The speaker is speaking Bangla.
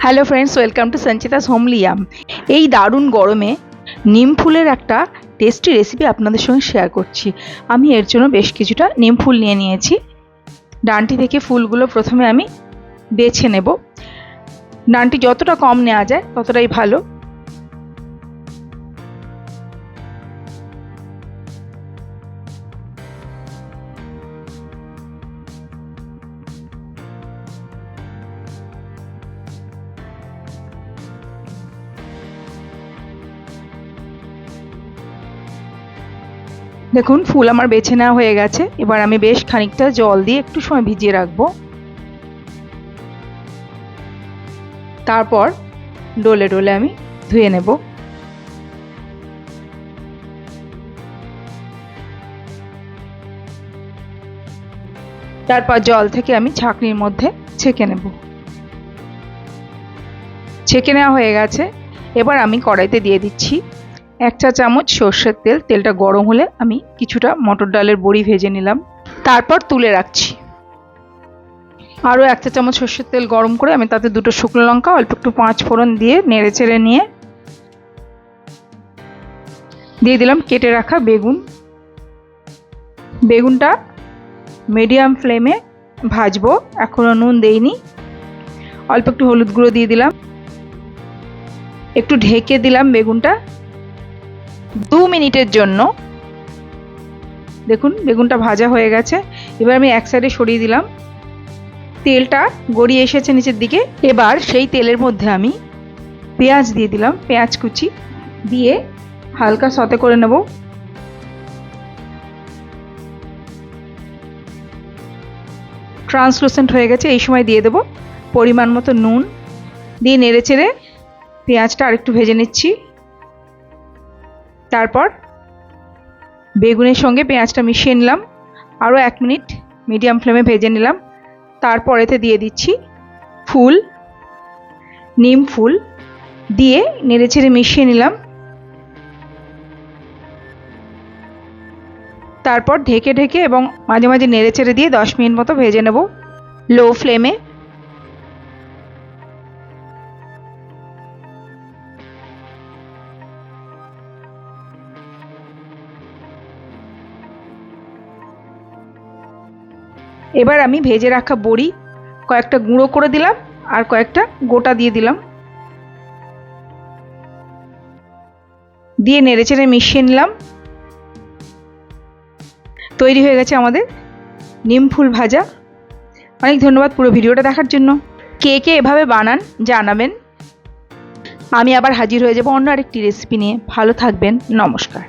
Hello friends, welcome to Sanchita's homely yum. এই দারুণ গরমে নিম ফুলের একটা টেস্টি রেসিপি আপনাদের সঙ্গে শেয়ার করছি। আমি এর জন্য বেশ কিছুটা নিম ফুল নিয়ে নিয়েছি। ডাঁটি থেকে ফুলগুলো প্রথমে আমি বেছে নেব। ডাঁটি যতটা কম নেওয়া যায় ততটাই ভালো। দেখুন, ফুল আমার বেছে নেওয়া হয়ে গেছে। এবার আমি বেশ খানিকটা জল দিয়ে একটু সময় ভিজিয়ে রাখবো। তারপর ডলে ডলে আমি ধুয়ে নেব। তারপর জল থেকে আমি ছাঁকনির মধ্যে ছেঁকে নেব। ছেঁকে নেওয়া হয়ে গেছে। এবার আমি কড়াইতে দিয়ে দিচ্ছি 1 চা চামচ সর্ষের তেল। তেলটা গরম হলে আমি কিছুটা মটর ডালের বড়ি ভেজে নিলাম, তারপর তুলে রাখছি। আরও 1 চা চামচ সর্ষের তেল গরম করে আমি তাতে 2টো শুকনো লঙ্কা, অল্প একটু 5 ফোড়ন দিয়ে নেড়ে চেড়ে নিয়ে দিয়ে দিলাম কেটে রাখা বেগুন। বেগুনটা মিডিয়াম ফ্লেমে ভাজবো, এখনও নুন দেইনি। অল্প একটু হলুদ গুঁড়ো দিয়ে দিলাম, একটু ঢেকে দিলাম বেগুনটা 2 মিনিটের জন্য। দেখুন, বেগুনটা ভাজা হয়ে গেছে। এবার আমি এক সাইডে সরিয়ে দিলাম। তেলটা গড়িয়ে এসেছে নিচের দিকে। এবার সেই তেলের মধ্যে আমি পেঁয়াজ দিয়ে দিলাম, পেঁয়াজ কুচি দিয়ে হালকা সতে করে নেব। ট্রান্সলুসেন্ট হয়ে গেছে। এই সময় দিয়ে দেব পরিমাণ মতো নুন, দিয়ে নেড়ে চেড়ে পেঁয়াজটা আরেকটু ভেজে নিচ্ছি। তারপর বেগুনের সঙ্গে পেঁয়াজটা মিশিয়ে নিলাম, আরও 1 মিনিট মিডিয়াম ফ্লেমে ভেজে নিলাম। তারপর এতে দিয়ে দিচ্ছি ফুল, নিম ফুল দিয়ে নেড়ে চেড়ে মিশিয়ে নিলাম। তারপর ঢেকে ঢেকে এবং মাঝে মাঝে নেড়ে চেড়ে দিয়ে 10 মিনিট মতো ভেজে নেব লো ফ্লেমে। এবার আমি ভেজে রাখা বড়ি কয়েকটা গুঁড়ো করে দিলাম আর কয়েকটা গোটা দিয়ে দিলাম, দিয়ে নেড়েচেড়ে মিশিয়ে নিলাম। তৈরি হয়ে গেছে আমাদের নিম ফুল ভাজা। অনেক ধন্যবাদ পুরো ভিডিওটা দেখার জন্য। কে কে এভাবে বানান জানাবেন। আমি আবার হাজির হয়ে যাব অন্য আরেকটি রেসিপি নিয়ে। ভালো থাকবেন, নমস্কার।